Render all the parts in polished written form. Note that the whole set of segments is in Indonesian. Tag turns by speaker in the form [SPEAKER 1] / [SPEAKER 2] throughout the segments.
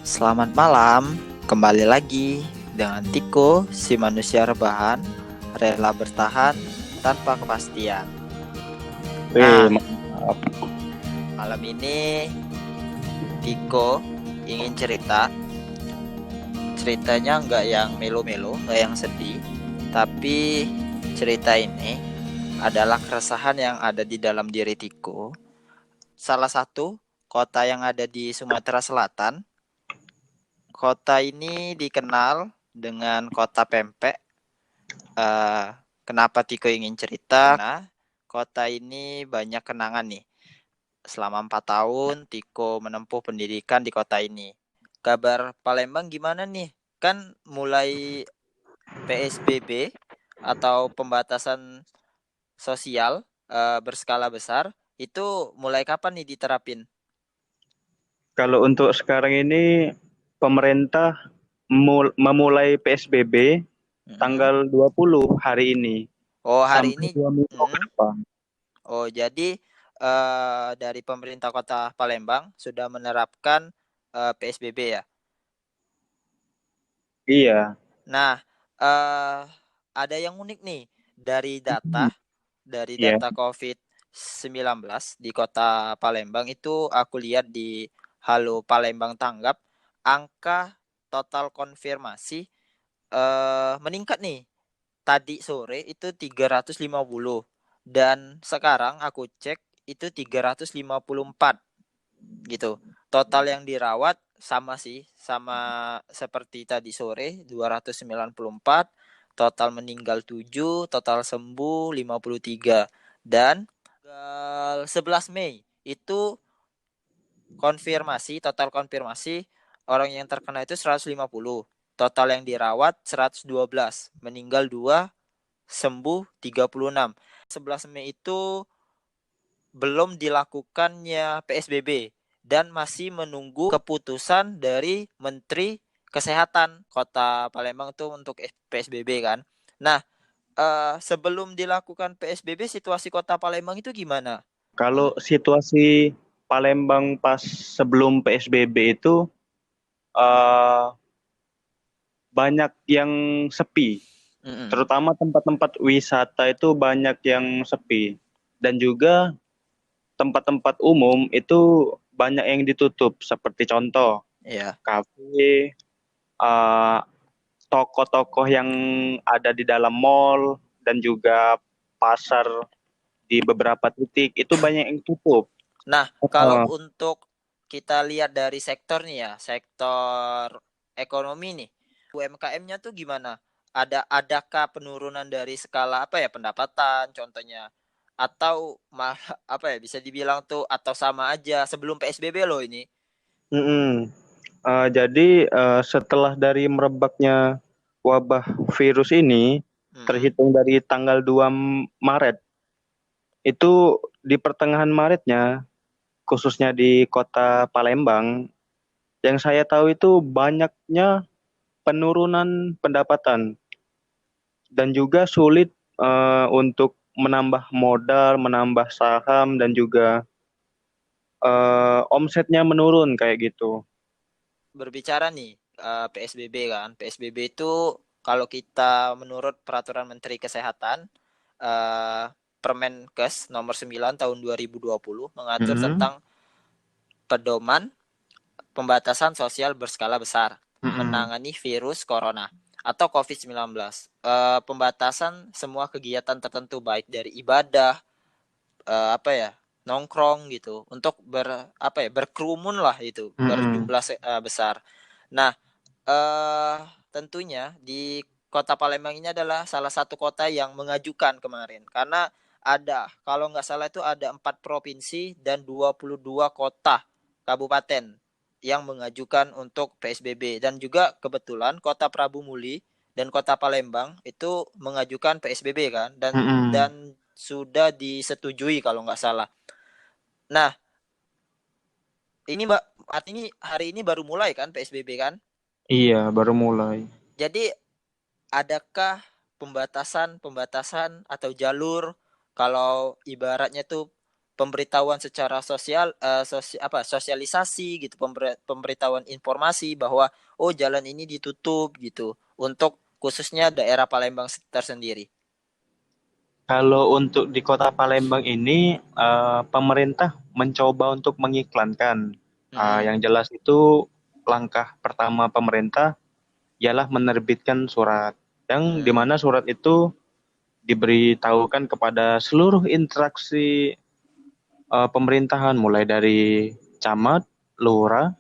[SPEAKER 1] Selamat malam, kembali lagi dengan Tiko, si manusia rebahan, rela bertahan tanpa kepastian.
[SPEAKER 2] Wih,
[SPEAKER 1] Nah,
[SPEAKER 2] mantap.
[SPEAKER 1] malam ini Tiko ingin cerita. Ceritanya nggak yang melo-melo, nggak yang sedih, tapi cerita ini adalah keresahan yang ada di dalam diri Tiko. Salah satu kota yang ada di Sumatera Selatan. Kota ini dikenal dengan kota pempek. eh Kenapa Tiko ingin cerita? Karena kota ini banyak kenangan nih. Selama 4 tahun Tiko menempuh pendidikan di kota ini. Kabar Palembang gimana nih? Kan mulai PSBB atau pembatasan sosial berskala besar itu mulai kapan nih diterapin?
[SPEAKER 2] Kalau untuk sekarang ini pemerintah memulai PSBB
[SPEAKER 1] Mm-mm.
[SPEAKER 2] tanggal 20 hari ini
[SPEAKER 1] Oh, hari
[SPEAKER 2] sampai
[SPEAKER 1] ini.
[SPEAKER 2] 2 minggu ke
[SPEAKER 1] Mm.
[SPEAKER 2] depan.
[SPEAKER 1] Oh, jadi dari pemerintah Kota Palembang sudah menerapkan PSBB ya.
[SPEAKER 2] Iya.
[SPEAKER 1] Nah, ada yang unik nih
[SPEAKER 2] Hmm.
[SPEAKER 1] dari
[SPEAKER 2] Iya.
[SPEAKER 1] data COVID-19 di Kota Palembang itu aku lihat di Halo Palembang Tanggap angka total konfirmasi meningkat nih. Tadi sore itu 350 dan sekarang aku cek itu 354 gitu. Total yang dirawat sama sih, sama seperti tadi sore 294, total meninggal 7, total sembuh 53 dan tanggal 11 Mei itu total konfirmasi orang yang terkena itu 150, total yang dirawat 112, meninggal 2, sembuh 36. 11 Mei itu belum dilakukannya PSBB dan masih menunggu keputusan dari Menteri Kesehatan Kota Palembang itu untuk PSBB kan. Nah, sebelum dilakukan PSBB situasi Kota Palembang itu gimana?
[SPEAKER 2] Kalau situasi Palembang pas sebelum PSBB itu eh, banyak yang sepi,
[SPEAKER 1] Mm-mm.
[SPEAKER 2] terutama tempat-tempat wisata itu banyak yang sepi, dan juga tempat-tempat umum itu banyak yang ditutup, seperti contoh
[SPEAKER 1] Iya.
[SPEAKER 2] kafe, eh, toko-toko yang ada di dalam mall, dan juga pasar di beberapa titik itu banyak yang tutup.
[SPEAKER 1] Nah, kalau
[SPEAKER 2] Eh,
[SPEAKER 1] untuk kita lihat dari sektor nih ya, sektor ekonomi nih, UMKM-nya tuh gimana? Adakah penurunan dari skala apa ya pendapatan contohnya? Atau malah apa ya bisa dibilang tuh atau sama aja sebelum PSBB loh ini.
[SPEAKER 2] mm-mm. Jadi setelah dari merebaknya wabah virus ini,
[SPEAKER 1] Mm-mm.
[SPEAKER 2] terhitung dari tanggal 2 Maret, itu di pertengahan Maretnya, khususnya di kota Palembang, yang saya tahu itu banyaknya penurunan pendapatan, dan juga sulit untuk menambah modal, menambah saham, dan juga omsetnya menurun kayak gitu.
[SPEAKER 1] Berbicara nih PSBB kan. PSBB itu kalau kita menurut peraturan Menteri Kesehatan eh, Permenkes nomor 9 tahun 2020 mengatur
[SPEAKER 2] Mm-mm.
[SPEAKER 1] tentang pedoman pembatasan sosial berskala besar
[SPEAKER 2] Mm-mm.
[SPEAKER 1] menangani virus corona atau COVID-19. Pembatasan semua kegiatan tertentu baik dari ibadah apa ya nongkrong gitu untuk berkerumun lah itu
[SPEAKER 2] Mm-mm.
[SPEAKER 1] berjumlah besar. Nah, eh tentunya di Kota Palembang ini adalah salah satu kota yang mengajukan kemarin karena ada kalau nggak salah itu ada 4 provinsi dan 22 kota kabupaten yang mengajukan untuk PSBB dan juga kebetulan Kota Prabu Muli dan Kota Palembang itu mengajukan PSBB kan
[SPEAKER 2] Mm-mm.
[SPEAKER 1] dan sudah disetujui kalau nggak salah. Nah, ini Mbak artinya hari ini baru mulai kan PSBB kan?
[SPEAKER 2] Iya, baru mulai.
[SPEAKER 1] Jadi adakah pembatasan-pembatasan atau jalur kalau ibaratnya tuh pemberitahuan secara sosialisasi gitu, pemberitahuan informasi bahwa oh jalan ini ditutup gitu untuk khususnya daerah Palembang tersendiri.
[SPEAKER 2] Kalau untuk di Kota Palembang ini, pemerintah mencoba untuk mengiklankan.
[SPEAKER 1] Mm-mm.
[SPEAKER 2] Yang jelas itu langkah pertama pemerintah ialah menerbitkan surat, yang
[SPEAKER 1] Mm-mm.
[SPEAKER 2] dimana surat itu diberitahukan kepada seluruh interaksi pemerintahan, mulai dari camat, lurah,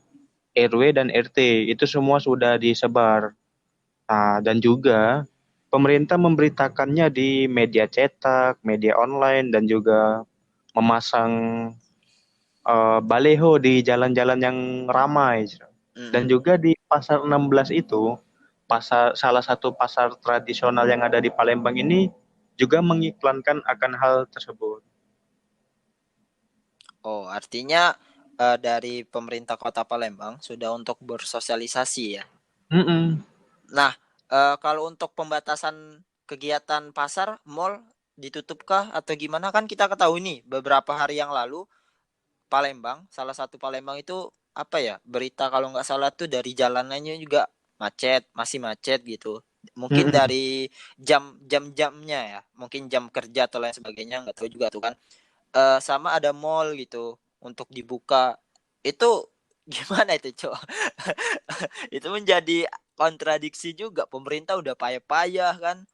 [SPEAKER 2] RW, dan RT. Itu semua sudah disebar. Nah, dan juga pemerintah memberitakannya di media cetak, media online, dan juga memasang baleho di jalan-jalan yang ramai. Dan
[SPEAKER 1] Mm-mm.
[SPEAKER 2] juga di Pasar 16 itu, salah satu pasar tradisional yang ada di Palembang ini juga mengiklankan akan hal tersebut.
[SPEAKER 1] Oh, artinya dari pemerintah Kota Palembang sudah untuk bersosialisasi ya.
[SPEAKER 2] Mm-mm.
[SPEAKER 1] Nah, kalau untuk pembatasan kegiatan pasar, mall ditutupkah atau gimana? Kan kita ketahui nih beberapa hari yang lalu Palembang, salah satu Palembang itu apa ya? Berita kalau nggak salah tuh dari jalanannya juga macet, masih macet gitu. Mungkin
[SPEAKER 2] Mm-mm.
[SPEAKER 1] dari jamnya ya, mungkin jam kerja atau lain sebagainya nggak tahu juga tuh kan. Sama ada mall gitu untuk dibuka. Itu gimana itu, Cok? Itu menjadi kontradiksi juga. Pemerintah udah payah-payah kan,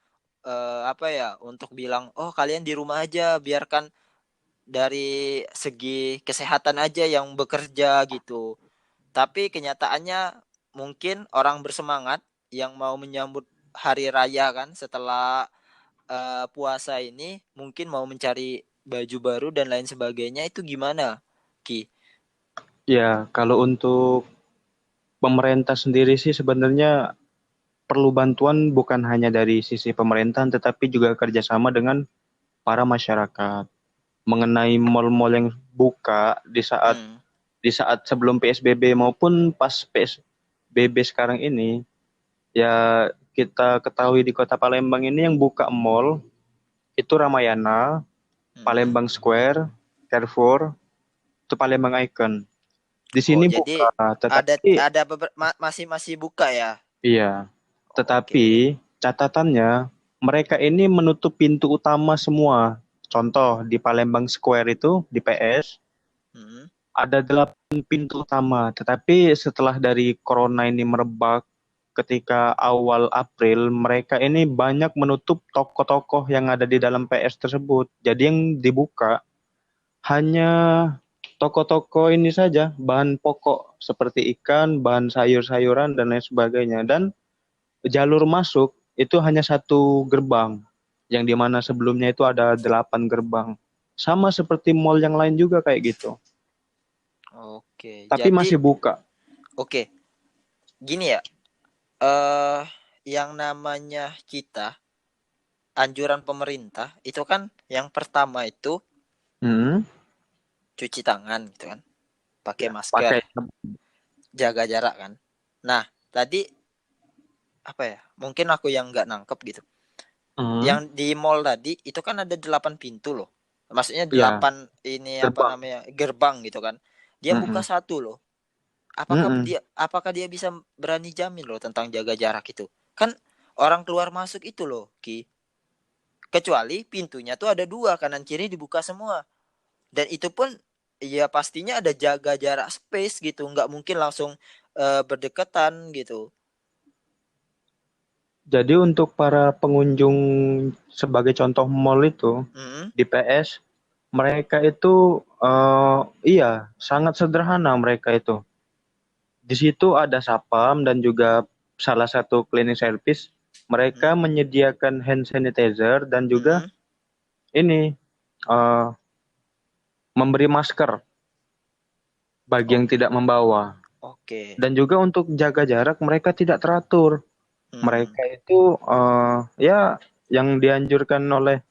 [SPEAKER 1] apa ya, untuk bilang oh kalian di rumah aja, biarkan dari segi kesehatan aja yang bekerja gitu. Tapi kenyataannya mungkin orang bersemangat yang mau menyambut hari raya kan setelah puasa ini mungkin mau mencari baju baru dan lain sebagainya, itu gimana, Ki?
[SPEAKER 2] Ya, kalau untuk pemerintah sendiri sih sebenarnya perlu bantuan bukan hanya dari sisi pemerintahan, tetapi juga kerjasama dengan para masyarakat. Mengenai mal-mal yang buka
[SPEAKER 1] Hmm.
[SPEAKER 2] di saat sebelum PSBB maupun pas PSBB sekarang ini, ya kita ketahui di Kota Palembang ini yang buka mall itu Ramayana,
[SPEAKER 1] Hmm.
[SPEAKER 2] Palembang Square, Carrefour, itu Palembang Icon. Di
[SPEAKER 1] Oh,
[SPEAKER 2] sini
[SPEAKER 1] jadi
[SPEAKER 2] buka, tetapi
[SPEAKER 1] ada masih masih buka ya?
[SPEAKER 2] iya,
[SPEAKER 1] Oke.
[SPEAKER 2] tetapi catatannya mereka ini menutup pintu utama semua. Contoh di Palembang Square itu di PS
[SPEAKER 1] Hmm.
[SPEAKER 2] ada 8 pintu utama, tetapi setelah dari corona ini merebak ketika awal April, mereka ini banyak menutup toko-toko yang ada di dalam PS tersebut. Jadi yang dibuka hanya toko-toko ini saja, bahan pokok seperti ikan, bahan sayur-sayuran, dan lain sebagainya. Dan jalur masuk itu hanya satu gerbang, yang dimana sebelumnya itu ada 8 gerbang. Sama seperti mall yang lain juga kayak gitu.
[SPEAKER 1] Oke.
[SPEAKER 2] Tapi
[SPEAKER 1] Jadi
[SPEAKER 2] masih buka.
[SPEAKER 1] oke, gini ya. Eh yang namanya kita anjuran pemerintah itu kan yang pertama itu
[SPEAKER 2] Hmm.
[SPEAKER 1] cuci tangan gitu kan, pakai
[SPEAKER 2] Ya,
[SPEAKER 1] masker,
[SPEAKER 2] pakai.
[SPEAKER 1] jaga jarak kan. Nah, tadi apa ya? Mungkin aku yang nggak nangkep gitu.
[SPEAKER 2] Hmm.
[SPEAKER 1] Yang di mall tadi itu kan ada 8 pintu loh. Maksudnya
[SPEAKER 2] Ya,
[SPEAKER 1] 8 ini apa
[SPEAKER 2] gerbang.
[SPEAKER 1] namanya gerbang gitu kan. Dia buka
[SPEAKER 2] Hmm.
[SPEAKER 1] satu loh.
[SPEAKER 2] Hmm.
[SPEAKER 1] Apakah dia bisa berani jamin loh tentang jaga jarak itu? Kan orang keluar masuk itu loh, Ki. Kecuali pintunya tuh ada dua, kanan kiri dibuka semua. Dan itu pun ya pastinya ada jaga jarak space gitu, nggak mungkin langsung berdekatan gitu.
[SPEAKER 2] Jadi untuk para pengunjung sebagai contoh mall itu
[SPEAKER 1] Mm-mm.
[SPEAKER 2] di PS, mereka itu iya sangat sederhana mereka itu. Di situ ada sapam dan juga salah satu cleaning service. Mereka menyediakan hand sanitizer dan juga
[SPEAKER 1] Mm-mm.
[SPEAKER 2] ini eh, memberi masker bagi yang
[SPEAKER 1] Oke.
[SPEAKER 2] tidak membawa.
[SPEAKER 1] Oke.
[SPEAKER 2] Dan juga untuk jaga jarak mereka tidak teratur.
[SPEAKER 1] Hmm.
[SPEAKER 2] Mereka itu ya yang dianjurkan oleh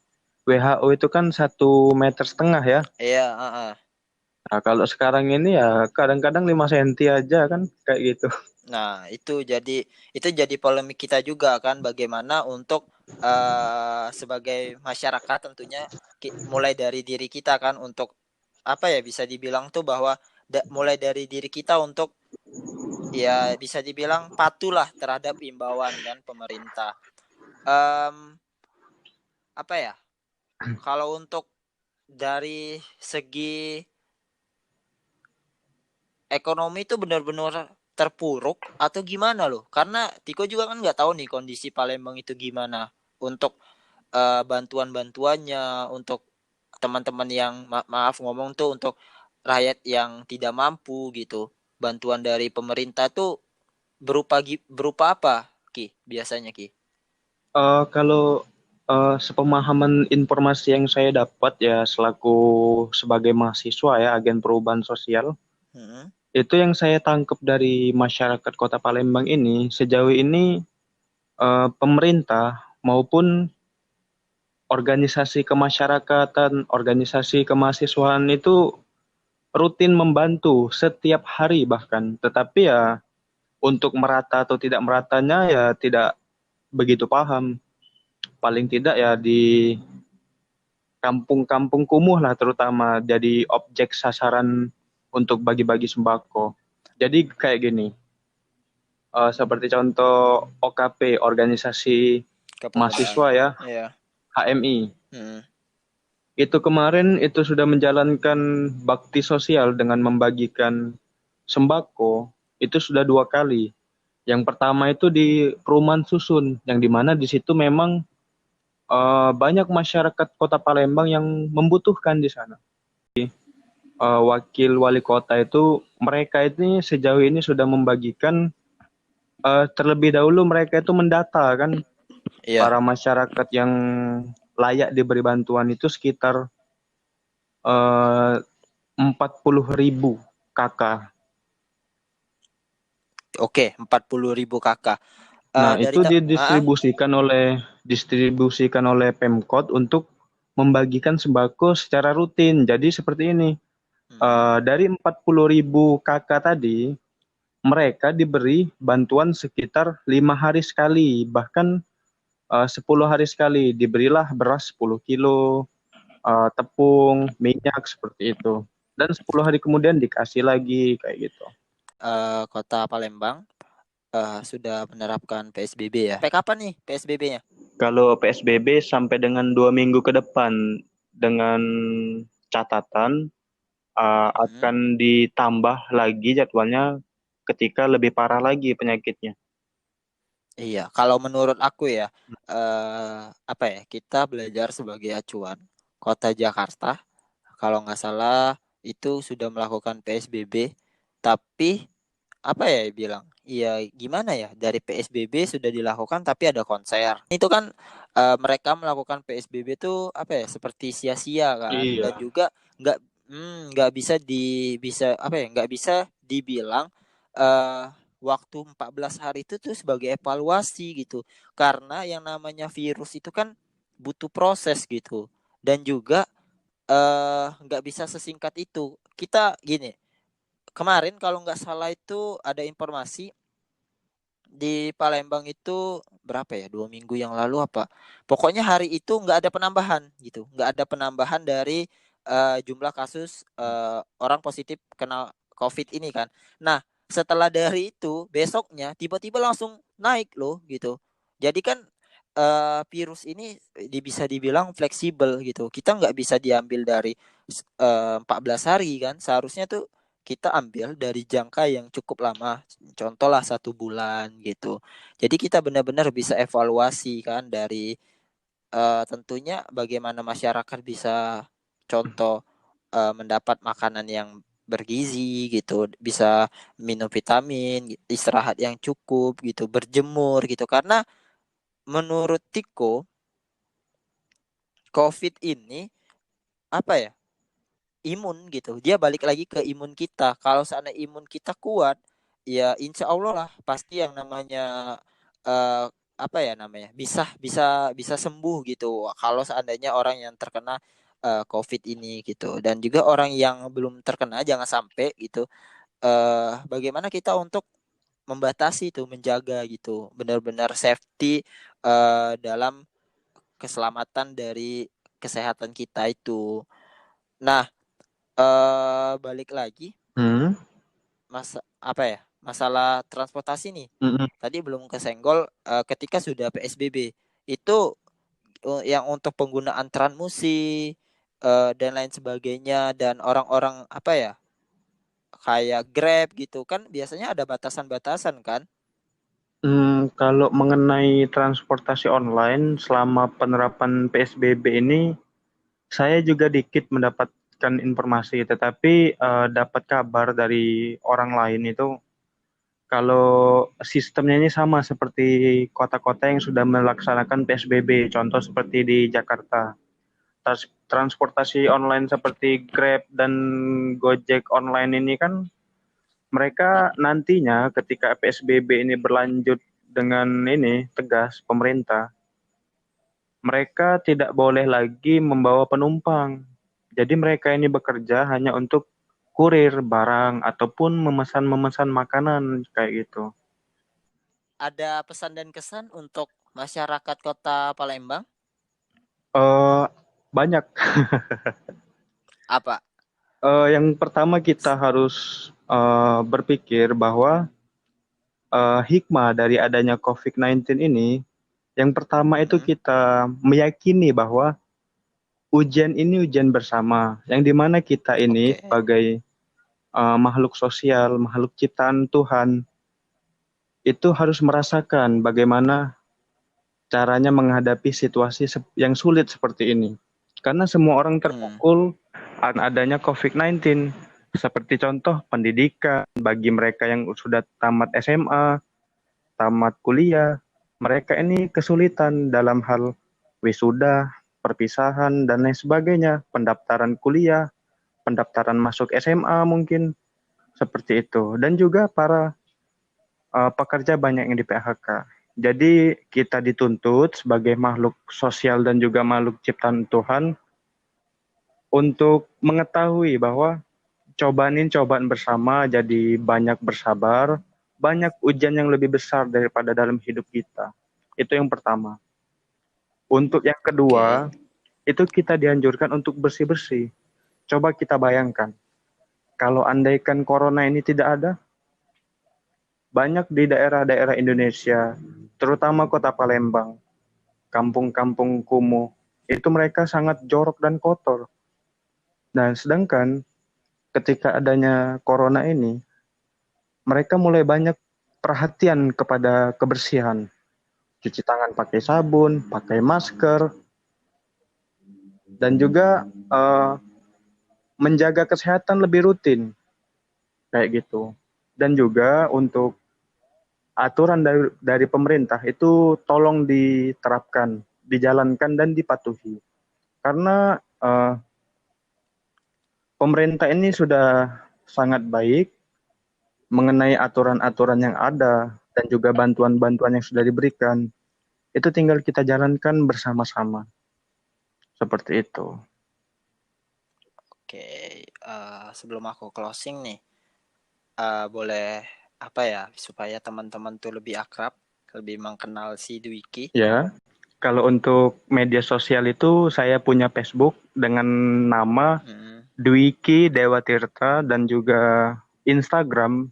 [SPEAKER 2] WHO itu kan 1,5 meter ya.
[SPEAKER 1] Iya,
[SPEAKER 2] Nah, kalau sekarang ini ya kadang-kadang 5 senti aja kan kayak gitu.
[SPEAKER 1] Nah, itu jadi polemik kita juga kan, bagaimana untuk sebagai masyarakat tentunya mulai dari diri kita kan untuk apa ya, bisa dibilang tuh bahwa mulai dari diri kita untuk ya bisa dibilang patuhlah terhadap imbauan kan pemerintah. Apa ya? Kalau untuk dari segi ekonomi itu benar-benar terpuruk atau gimana loh? Karena Tiko juga kan nggak tahu nih kondisi Palembang itu gimana untuk bantuan-bantuannya untuk teman-teman yang maaf ngomong tuh untuk rakyat yang tidak mampu gitu. Bantuan dari pemerintah tuh berupa apa, Ki? Biasanya, Ki?
[SPEAKER 2] Kalau sepemahaman informasi yang saya dapat ya selaku sebagai mahasiswa ya agen perubahan sosial,
[SPEAKER 1] Hmm.
[SPEAKER 2] itu yang saya tangkap dari masyarakat Kota Palembang ini sejauh ini pemerintah maupun organisasi kemasyarakatan, organisasi kemahasiswaan itu rutin membantu setiap hari bahkan, tetapi ya untuk merata atau tidak meratanya ya tidak begitu paham. Paling tidak ya di kampung-kampung kumuh lah terutama jadi objek sasaran untuk bagi-bagi sembako. Jadi kayak gini, seperti contoh OKP, organisasi
[SPEAKER 1] Kepemudahan.
[SPEAKER 2] mahasiswa ya,
[SPEAKER 1] Iya.
[SPEAKER 2] HMI.
[SPEAKER 1] Hmm.
[SPEAKER 2] Itu kemarin itu sudah menjalankan bakti sosial dengan membagikan sembako, itu sudah 2 kali. Yang pertama itu di Perumahan Susun, yang dimana di situ memang banyak masyarakat Kota Palembang yang membutuhkan di sana. Wakil wali kota itu mereka ini sejauh ini sudah membagikan terlebih dahulu mereka itu mendata kan
[SPEAKER 1] Iya.
[SPEAKER 2] para masyarakat yang layak diberi bantuan itu sekitar 40.000 kakak.
[SPEAKER 1] Oke, 40.000 kakak.
[SPEAKER 2] Nah,
[SPEAKER 1] Dari
[SPEAKER 2] itu
[SPEAKER 1] ah,
[SPEAKER 2] didistribusikan oleh Pemkot untuk membagikan sembako secara rutin. Jadi seperti ini,
[SPEAKER 1] hmm.
[SPEAKER 2] dari 40.000 kakak tadi, mereka diberi bantuan sekitar 5 hari sekali, bahkan 10 hari sekali. Diberilah beras 10 kilo, tepung, minyak seperti itu. Dan 10 hari kemudian dikasih lagi kayak gitu.
[SPEAKER 1] Kota Palembang sudah menerapkan PSBB ya. Sampai kapan nih PSBB-nya?
[SPEAKER 2] Kalau PSBB sampai dengan 2 minggu ke depan dengan catatan
[SPEAKER 1] Hmm.
[SPEAKER 2] akan ditambah lagi jadwalnya ketika lebih parah lagi penyakitnya.
[SPEAKER 1] Iya, kalau menurut aku ya, apa ya, kita belajar sebagai acuan. Kota Jakarta, kalau nggak salah itu sudah melakukan PSBB, tapi apa ya bilang? Iya, gimana ya? Dari PSBB sudah dilakukan, tapi ada konser. Itu kan mereka melakukan PSBB itu apa ya? Seperti sia-sia kan, dan
[SPEAKER 2] Iya.
[SPEAKER 1] juga nggak nggak bisa bisa apa ya? Nggak bisa dibilang eh waktu 14 hari itu tuh sebagai evaluasi gitu. Karena yang namanya virus itu kan butuh proses gitu. Dan juga nggak bisa sesingkat itu. Kita gini, kemarin kalau nggak salah itu ada informasi di Palembang itu berapa ya, 2 minggu yang lalu apa, pokoknya hari itu nggak ada penambahan gitu, nggak ada penambahan dari jumlah kasus orang positif kena COVID ini kan. Nah, setelah dari itu besoknya tiba-tiba langsung naik loh gitu. Jadi kan virus ini bisa dibilang fleksibel gitu, kita nggak bisa diambil dari 14 hari kan, seharusnya tuh kita ambil dari jangka yang cukup lama, contohlah 1 bulan gitu. Jadi kita benar-benar bisa evaluasi kan dari tentunya bagaimana masyarakat bisa contoh mendapat makanan yang bergizi gitu, bisa minum vitamin, istirahat yang cukup gitu, berjemur gitu. Karena menurut Tiko, COVID ini apa ya? Imun gitu. Dia balik lagi ke imun kita. Kalau seandainya imun kita kuat, ya insya Allah lah pasti yang namanya eh, apa ya namanya bisa bisa bisa sembuh gitu. Kalau seandainya orang yang terkena COVID ini gitu, dan juga orang yang belum terkena jangan sampai gitu. Bagaimana kita untuk membatasi itu, menjaga gitu, benar-benar safety dalam keselamatan dari kesehatan kita itu. Nah, Balik lagi
[SPEAKER 2] Hmm.
[SPEAKER 1] masalah transportasi nih.
[SPEAKER 2] Mm-mm.
[SPEAKER 1] Tadi belum kesenggol ketika sudah PSBB itu yang untuk penggunaan tranmusi dan lain sebagainya dan orang-orang kayak Grab gitu kan biasanya ada batasan-batasan kan.
[SPEAKER 2] Kalau mengenai transportasi online selama penerapan PSBB ini, saya juga dikit mendapatkan informasi, tetapi dapat kabar dari orang lain itu kalau sistemnya ini sama seperti kota-kota yang sudah melaksanakan PSBB, contoh seperti di Jakarta. Transportasi online seperti Grab dan Gojek online ini kan mereka nantinya ketika PSBB ini berlanjut dengan ini tegas pemerintah, mereka tidak boleh lagi membawa penumpang. Jadi mereka ini bekerja hanya untuk kurir barang ataupun memesan-memesan makanan kayak gitu.
[SPEAKER 1] Ada pesan dan kesan untuk masyarakat Kota Palembang?
[SPEAKER 2] eh Banyak.
[SPEAKER 1] Apa?
[SPEAKER 2] Yang pertama kita harus berpikir bahwa hikmah dari adanya COVID-19 ini, yang pertama itu
[SPEAKER 1] Mm-mm.
[SPEAKER 2] kita meyakini bahwa ujian ini ujian bersama, yang dimana kita ini
[SPEAKER 1] Oke.
[SPEAKER 2] sebagai makhluk sosial, makhluk ciptaan Tuhan, itu harus merasakan bagaimana caranya menghadapi situasi yang sulit seperti ini. Karena semua orang
[SPEAKER 1] Hmm.
[SPEAKER 2] terpukul adanya COVID-19. Seperti contoh pendidikan bagi mereka yang sudah tamat SMA, tamat kuliah, mereka ini kesulitan dalam hal wisuda, perpisahan, dan lain sebagainya. Pendaftaran kuliah, pendaftaran masuk SMA mungkin, seperti itu. Dan juga para pekerja banyak yang di PHK. Jadi kita dituntut sebagai makhluk sosial dan juga makhluk ciptaan Tuhan untuk mengetahui bahwa cobaan ini cobaan bersama, jadi banyak bersabar, banyak ujian yang lebih besar daripada dalam hidup kita. Itu yang pertama. Untuk yang
[SPEAKER 1] Oke.
[SPEAKER 2] kedua, itu kita dianjurkan untuk bersih-bersih. Coba kita bayangkan, kalau andaikan corona ini tidak ada, banyak di daerah-daerah Indonesia, terutama kota Palembang, kampung-kampung kumuh, itu mereka sangat jorok dan kotor. Nah, sedangkan ketika adanya corona ini, mereka mulai banyak perhatian kepada kebersihan. Cuci tangan pakai sabun, pakai masker, dan juga menjaga kesehatan lebih rutin, kayak gitu. Dan juga untuk aturan dari pemerintah itu tolong diterapkan, dijalankan, dan dipatuhi. Karena pemerintah ini sudah sangat baik mengenai aturan-aturan yang ada dan juga bantuan-bantuan yang sudah diberikan. Itu tinggal kita jalankan bersama-sama. Seperti itu.
[SPEAKER 1] Oke. Sebelum aku closing nih, boleh supaya teman-teman tuh lebih akrab, lebih mengenal si Dwiki.
[SPEAKER 2] Ya, kalau untuk media sosial itu saya punya Facebook dengan nama
[SPEAKER 1] Hmm.
[SPEAKER 2] Dwiki Dewa Tirta dan juga Instagram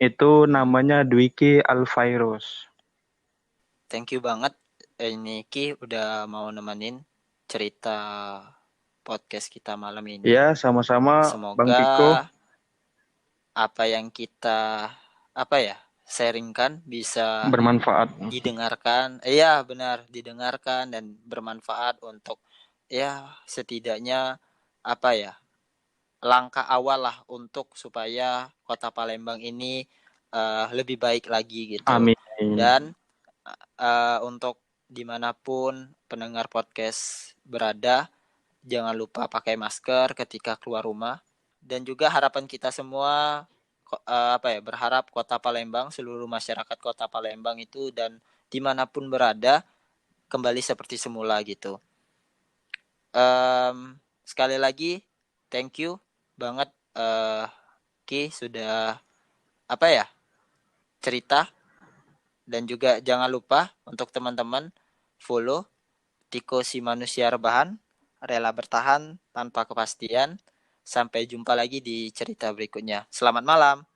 [SPEAKER 2] itu
[SPEAKER 1] Hmm.
[SPEAKER 2] namanya Dwiki Alfairus.
[SPEAKER 1] Thank you banget ini Ki udah mau nemenin cerita podcast kita malam ini.
[SPEAKER 2] Ya, sama-sama Bang
[SPEAKER 1] Semoga
[SPEAKER 2] Tiko.
[SPEAKER 1] apa yang kita apa ya sharingkan bisa
[SPEAKER 2] Bermanfaat.
[SPEAKER 1] didengarkan. Iya, benar, didengarkan dan bermanfaat untuk ya setidaknya apa ya langkah awal lah untuk supaya Kota Palembang ini lebih baik lagi gitu.
[SPEAKER 2] Amin.
[SPEAKER 1] Dan untuk dimanapun pendengar podcast berada, jangan lupa pakai masker ketika keluar rumah. Dan juga harapan kita semua berharap Kota Palembang, seluruh masyarakat Kota Palembang itu dan dimanapun berada kembali seperti semula gitu. Sekali lagi, thank you banget Ki sudah apa ya cerita dan juga jangan lupa untuk teman-teman follow Tiko si manusia rebahan rela bertahan tanpa kepastian Sampai jumpa lagi di cerita berikutnya. Selamat malam.